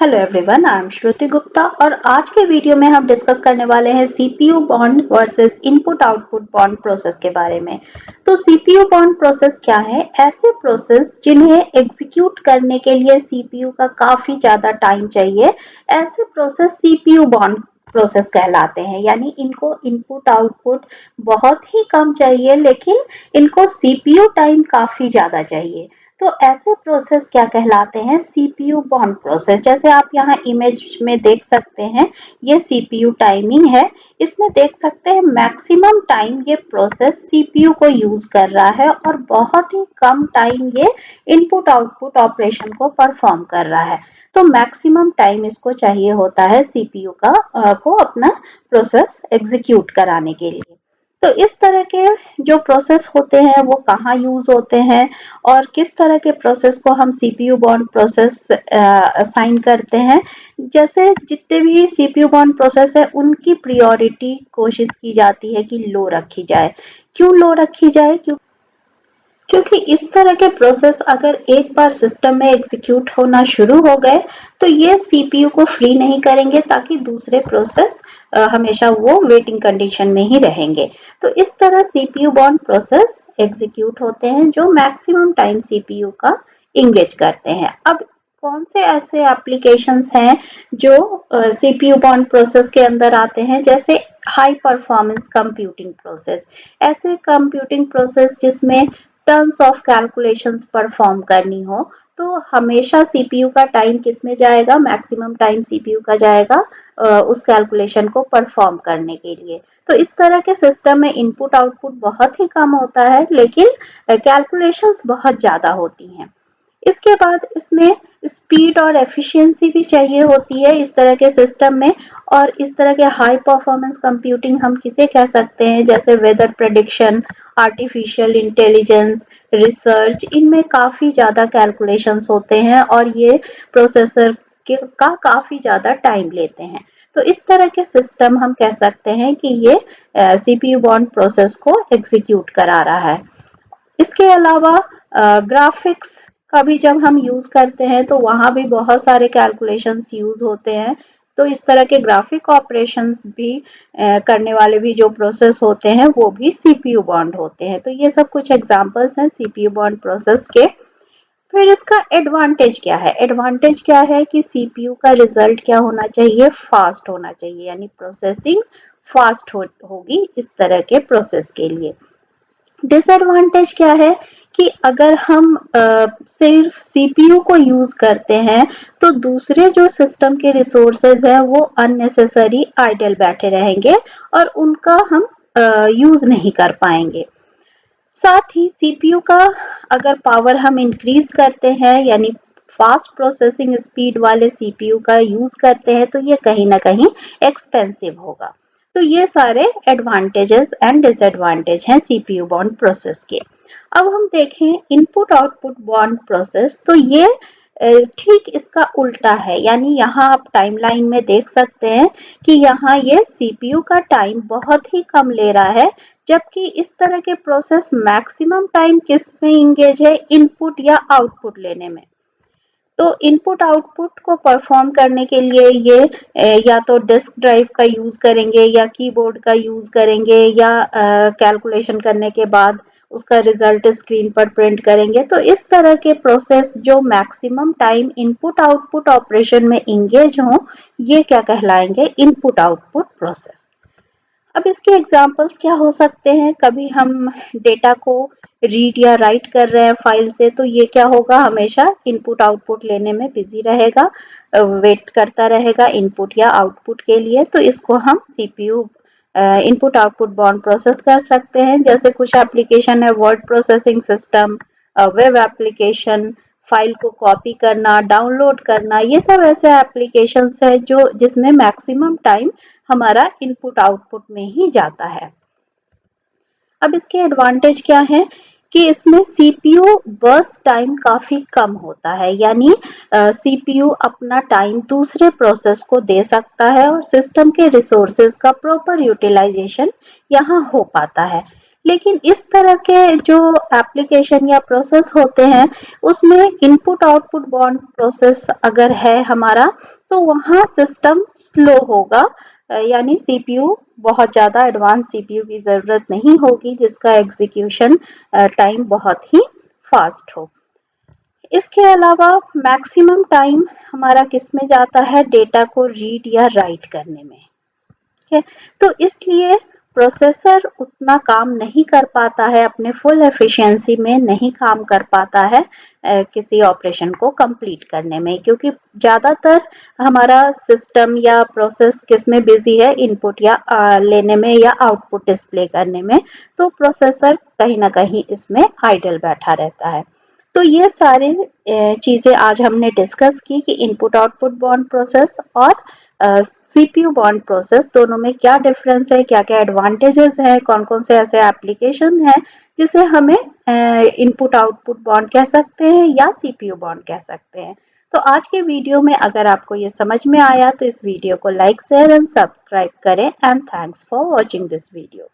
Hello everyone, I am श्रुति गुप्ता और आज के वीडियो में हम डिस्कस करने वाले हैं CPU bond versus input output bond process के बारे में। तो सीपीयू बॉन्ड प्रोसेस क्या है? ऐसे प्रोसेस जिन्हें एग्जीक्यूट करने के लिए सीपीयू का काफी ज्यादा टाइम चाहिए, ऐसे प्रोसेस सीपीयू बॉन्ड प्रोसेस कहलाते हैं। यानी इनको इनपुट आउटपुट बहुत ही कम चाहिए, लेकिन इनको सीपीयू टाइम काफी ज्यादा चाहिए। तो ऐसे प्रोसेस क्या कहलाते हैं? CPU bond process. जैसे आप यहाँ इमेज में देख सकते हैं, ये सीपीयू टाइमिंग है। इसमें देख सकते हैं मैक्सिमम टाइम ये प्रोसेस सीपीयू को यूज कर रहा है और बहुत ही कम टाइम ये इनपुट आउटपुट ऑपरेशन को परफॉर्म कर रहा है। तो मैक्सिमम टाइम इसको चाहिए होता है सीपीयू को अपना प्रोसेस एग्जीक्यूट कराने के लिए। तो इस तरह के जो प्रोसेस होते हैं वो कहाँ यूज होते हैं और किस तरह के प्रोसेस को हम सीपीयू बॉन्ड प्रोसेस असाइन करते हैं। जैसे जितने भी सीपीयू बॉन्ड प्रोसेस है उनकी प्रायोरिटी कोशिश की जाती है कि लो रखी जाए। क्यों लो रखी जाए? क्योंकि इस तरह के प्रोसेस अगर एक बार सिस्टम में एग्जीक्यूट होना शुरू हो गए तो ये सीपीयू को फ्री नहीं करेंगे, ताकि दूसरे प्रोसेस हमेशा वो वेटिंग कंडीशन में ही रहेंगे। तो इस तरह सीपीयू बॉन्ड प्रोसेस एग्जीक्यूट होते हैं जो मैक्सिमम टाइम सीपीयू का इंगेज करते हैं। अब कौन से ऐसे एप्लीकेशंस हैं जो सीपीयू बॉन्ड प्रोसेस के अंदर आते हैं? जैसे हाई परफॉर्मेंस कंप्यूटिंग प्रोसेस। ऐसे कंप्यूटिंग प्रोसेस जिसमें टन्स ऑफ कैलकुलेशंस परफॉर्म करनी हो, तो हमेशा सीपीयू का टाइम किस में जाएगा? मैक्सिमम टाइम सीपीयू का जाएगा उस कैलकुलेशन को परफॉर्म करने के लिए। तो इस तरह के सिस्टम में इनपुट आउटपुट बहुत ही कम होता है, लेकिन कैलकुलेशंस बहुत ज्यादा होती हैं। इसके बाद इसमें स्पीड और एफिशिएंसी भी चाहिए होती है इस तरह के सिस्टम में। और इस तरह के हाई परफॉर्मेंस कंप्यूटिंग हम किसे कह सकते हैं? जैसे weather prediction, artificial intelligence, research, इनमें काफी ज्यादा कैलकुलेशंस होते हैं और ये प्रोसेसर का काफी ज्यादा टाइम लेते हैं। तो इस तरह के सिस्टम हम कह सकते हैं कि ये सीपीयू बॉन्ड प्रोसेस को एग्जीक्यूट करा रहा है। इसके अलावा ग्राफिक्स का भी जब हम यूज करते हैं तो वहां भी बहुत सारे कैलकुलेशंस यूज होते हैं। तो इस तरह के ग्राफिक ऑपरेशंस भी करने वाले भी जो प्रोसेस होते हैं वो भी सीपीयू बॉन्ड होते हैं। तो ये सब कुछ एग्जांपल्स हैं सीपीयू बॉन्ड प्रोसेस के। फिर इसका एडवांटेज क्या है? एडवांटेज क्या है कि सीपीयू का रिजल्ट क्या होना चाहिए? फास्ट होना चाहिए। यानी प्रोसेसिंग फास्ट होगी इस तरह के प्रोसेस के लिए। डिसएडवांटेज क्या है कि अगर हम सिर्फ सीपीयू को यूज करते हैं तो दूसरे जो सिस्टम के रिसोर्सेज हैं वो अननेसेसरी आइडल बैठे रहेंगे और उनका हम यूज नहीं कर पाएंगे। साथ ही सीपीयू का अगर पावर हम इंक्रीज करते हैं, यानी फास्ट प्रोसेसिंग स्पीड वाले सीपीयू का यूज करते हैं, तो ये कहीं ना कहीं एक्सपेंसिव होगा। तो ये सारे एडवांटेजेस एंड डिसएडवांटेज हैं सीपीयू बॉन्ड प्रोसेस के। अब हम देखें इनपुट आउटपुट बॉन्ड प्रोसेस, तो ये ठीक इसका उल्टा है। यानी यहाँ आप टाइमलाइन में देख सकते हैं कि यहाँ ये सीपीयू का टाइम बहुत ही कम ले रहा है, जबकि इस तरह के प्रोसेस मैक्सिमम टाइम किस में इंगेज है? इनपुट या आउटपुट लेने में। तो इनपुट आउटपुट को परफॉर्म करने के लिए ये या तो डिस्क ड्राइव का यूज करेंगे या कीबोर्ड का यूज करेंगे या कैलकुलेशन करने के बाद उसका रिजल्ट स्क्रीन पर प्रिंट करेंगे। तो इस तरह के प्रोसेस जो maximum time input output operation में इंगेज हो, ये क्या कहलाएंगे? Input output process. अब इसके एग्जाम्पल्स क्या हो सकते हैं? कभी हम डेटा को रीड या राइट कर रहे हैं फाइल से, तो ये क्या होगा? हमेशा इनपुट आउटपुट लेने में बिजी रहेगा, वेट करता रहेगा इनपुट या आउटपुट के लिए। तो इसको हम CPU input output bond process कर सकते हैं। जैसे कुछ एप्लीकेशन है word processing system, web application, file को कॉपी करना, डाउनलोड करना, ये सब ऐसे एप्लीकेशंस है जो जिसमें मैक्सिमम टाइम हमारा इनपुट आउटपुट में ही जाता है। अब इसके एडवांटेज क्या है कि इसमें सीपीयू बर्स्ट टाइम काफी कम होता है। यानी सीपीयू अपना टाइम दूसरे प्रोसेस को दे सकता है और सिस्टम के रिसोर्सेज का प्रॉपर यूटिलाइजेशन यहाँ हो पाता है। लेकिन इस तरह के जो एप्लीकेशन या प्रोसेस होते हैं उसमें इनपुट आउटपुट बॉन्ड प्रोसेस अगर है हमारा तो वहाँ सिस्टम स्लो होगा, यानी सीपीयू बहुत ज़्यादा एडवांस सीपीयू की ज़रूरत नहीं होगी जिसका एग्जीक्यूशन टाइम बहुत ही फास्ट हो। इसके अलावा मैक्सिमम टाइम हमारा किस में जाता है, डेटा को रीड या राइट करने में। ठीक है, तो इसलिए प्रोसेसर उतना काम नहीं कर पाता है, अपने फुल एफिशिएंसी में नहीं काम कर पाता है किसी ऑपरेशन को कंप्लीट करने में, क्योंकि ज़्यादातर हमारा सिस्टम या प्रोसेस किस में बिजी है, इनपुट या लेने में या आउटपुट डिस्प्ले करने में। तो प्रोसेसर कहीं ना कहीं इसमें आइडल बैठा रहता है। तो ये सारे चीज़ें आज हमने डिस्कस की कि इनपुट आउटपुट बॉन्ड प्रोसेस और सीपीयू बॉन्ड प्रोसेस दोनों में क्या डिफरेंस है, क्या क्या एडवांटेजेस हैं, कौन कौन से ऐसे एप्लीकेशन हैं जिसे हमें इनपुट आउटपुट बॉन्ड कह सकते हैं या सीपीयू बॉन्ड कह सकते हैं। तो आज के वीडियो में अगर आपको ये समझ में आया तो इस वीडियो को लाइक शेयर एंड सब्सक्राइब करें and thanks for watching this video.